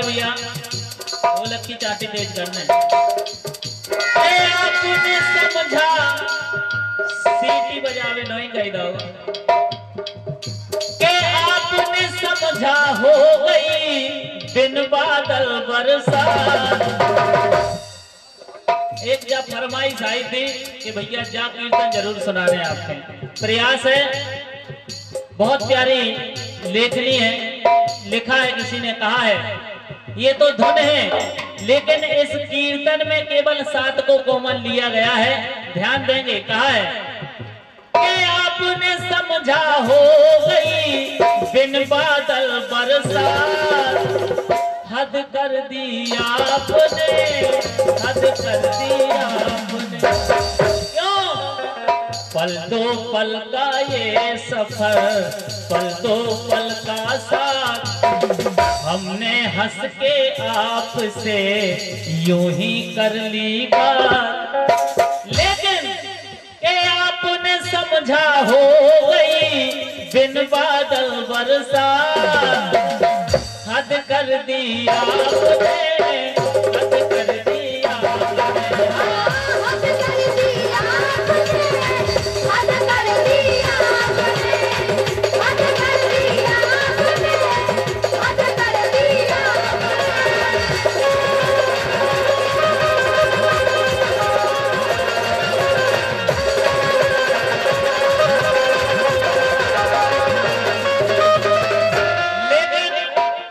भैया ढोलक की चाटी तेज करने। आपने समझा सीटी बजावे नहीं कही दो के आपने समझा हो गई बिन बादल बरसात। एक जा फरमाइश आई थी कि भैया जा कीर्तन जरूर सुना रहे हैं आपके प्रयास है। बहुत प्यारी लेखनी है, लिखा है किसी ने कहा है ये तो धुन है लेकिन इस कीर्तन में केवल 7 को कोमल लिया गया है। ध्यान देंगे, कहा है कि आपने समझा हो गई बिन बादल बरसात। हद कर दी आपने, हद कर दी आपने। क्यों? पल दो पल का ये सफर, पल दो पल का साथ, हमने हंस के आपसे यूं ही कर ली बात। लेकिन के आपने समझा हो गई बिन बादल बरसात। हद कर दी आपने, हद कर दी आपने, हद कर दी आपने, हद कर दी आपने, हद कर दी आपने, हद कर दी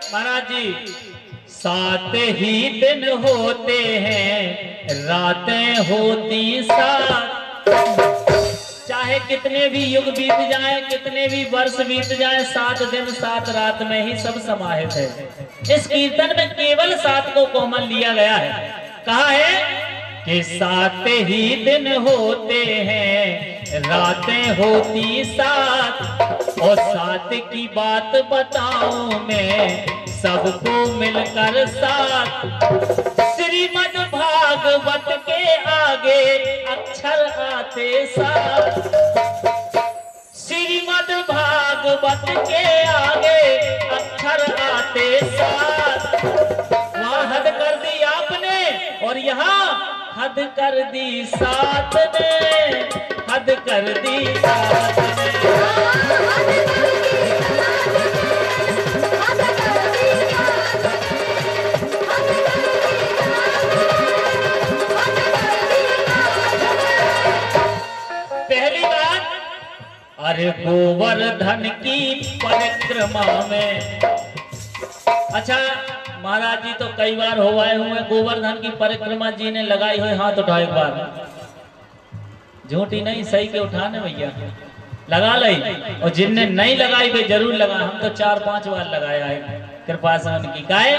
महाराज जी 7 ही दिन होते हैं, रातें होती 7। चाहे कितने भी युग बीत जाएं, कितने भी वर्ष बीत जाएं, 7 दिन 7 रात में ही सब समाहित है। इस कीर्तन में केवल 7 को कोमल लिया गया है। कहा है कि 7 ही दिन होते हैं, रातें होती 7। और 7 की बात बताऊं मैं सबको मिलकर 7। श्रीमद् भागवत के आगे अक्षर आते 7। श्रीमद् भागवत के आगे अक्षर आते 7। वहां हद कर दी आपने और यहाँ हद कर दी 7 ने, हद कर दी 7 ने। पहली बात, अरे गोवर्धन की परिक्रमा में। अच्छा महाराज जी तो कई बार हो आए हुए, गोवर्धन की परिक्रमा जी ने लगाई हुई, हाथ उठाओ एक बार। झूठी नहीं, सही के उठाने भैया, लगा ली। और जिनने नहीं लगाई वे जरूर लगा, हम तो 4-5 बार लगाया है कृपा से उनकी। गाय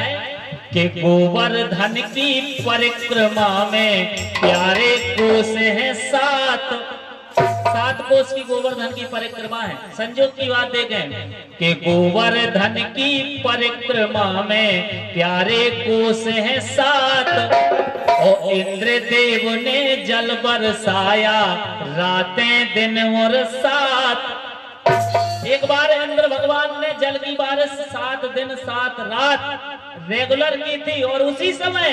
के गोवर्धन की परिक्रमा में प्यारे कोस हैं 7। 7 कोस की गोवर्धन की परिक्रमा है। संयोग की बात देखें कि गोवर्धन की परिक्रमा में प्यारे कोस हैं 7। और इंद्रदेव ने जल बरसाया रातें दिन और 7। एक बार इंद्र भगवान ने जल की बारिश 7 दिन 7 रात रेगुलर की थी। और उसी समय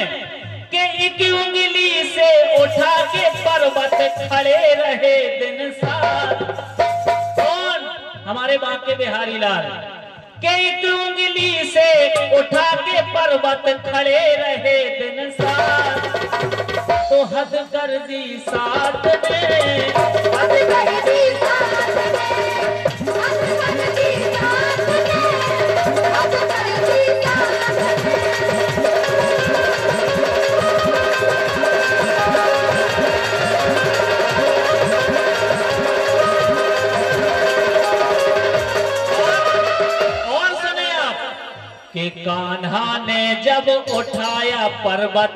के एक उंगली से उठा के पर्वत खड़े रहे दिन 7। कौन? हमारे बांके बिहारी लाल के एक उंगली से उठा के पर्वत खड़े रहे दिन 7। तो हद कर दी 7 ने, हद कर दी 7 ने, हद कर दी 7 ने, हद कर दी 7 ने। कि कान्हा ने जब उठाया पर्वत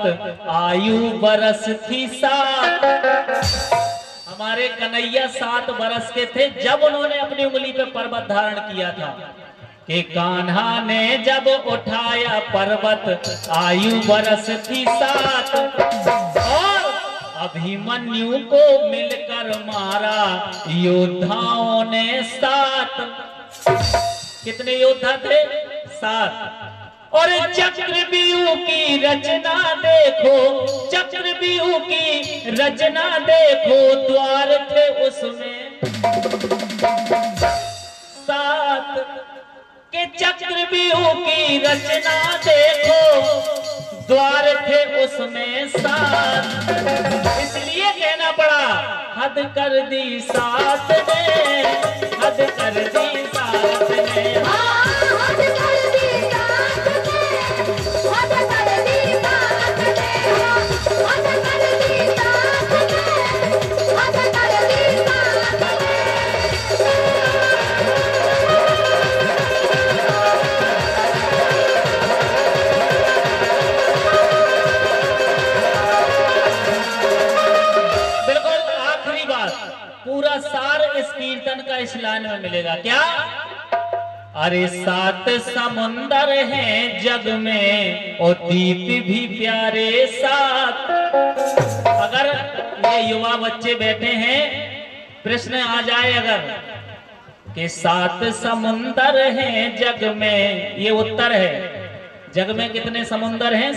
आयु बरस थी 7। हमारे कन्हैया 7 बरस के थे जब उन्होंने अपनी उंगली पे पर्वत धारण किया था। कि कान्हा ने जब उठाया पर्वत आयु बरस थी 7। और अभिमन्यु को मिलकर मारा योद्धाओं ने 7। कितने योद्धा थे? 7। और चक्रव्यूह की रचना देखो, चक्रव्यूह की रचना देखो, द्वार थे उसमें 7 के चक्रव्यूह की रचना देखो, द्वार थे उसमें 7। इसलिए कहना पड़ा हद कर दी 7 ने, हद कर दी 7 ने। पूरा सार इस कीर्तन का इस लाइन में मिलेगा। क्या? अरे 7 समुंदर हैं जग में और दीप भी प्यारे 7। अगर ये युवा बच्चे बैठे हैं, प्रश्न आ जाए अगर कि 7 समुंदर हैं जग में, ये उत्तर है। जग में कितने समुंदर हैं?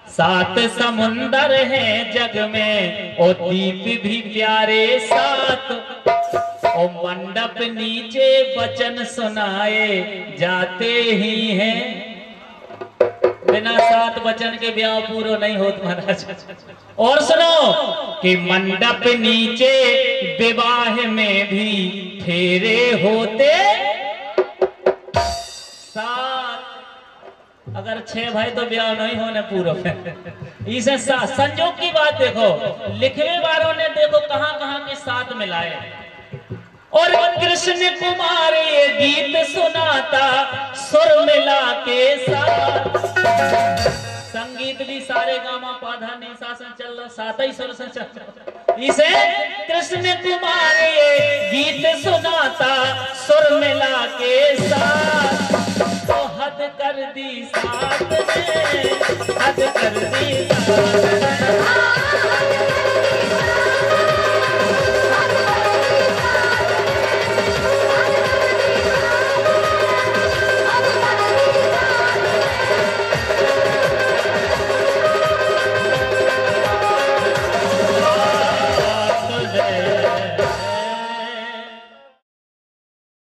7 समुंदर हैं जग में और दीप भी प्यारे 7। और मंडप नीचे वचन सुनाए जाते ही हैं, बिना 7 वचन के ब्याह पूरा नहीं होता महाराज। और सुनो कि मंडप नीचे विवाह में भी फेरे होते 7। अगर 6 भाई तो ब्याह नहीं होने पूर्व। इसे संजोग की बात देखो, लिखने वालों ने देखो कहां कहां के 7 मिलाए। और कृष्ण कुमार ये गीत सुनाता सुर मिला के 7। संगीत भी सारे गामा पाधा नहीं शासन चल रहा, 7 ही सुर से चल। इसे कृष्ण कुमार ये गीत सुनाता सुर मिला के 7। तो हद कर दी 7 ने, हद कर दी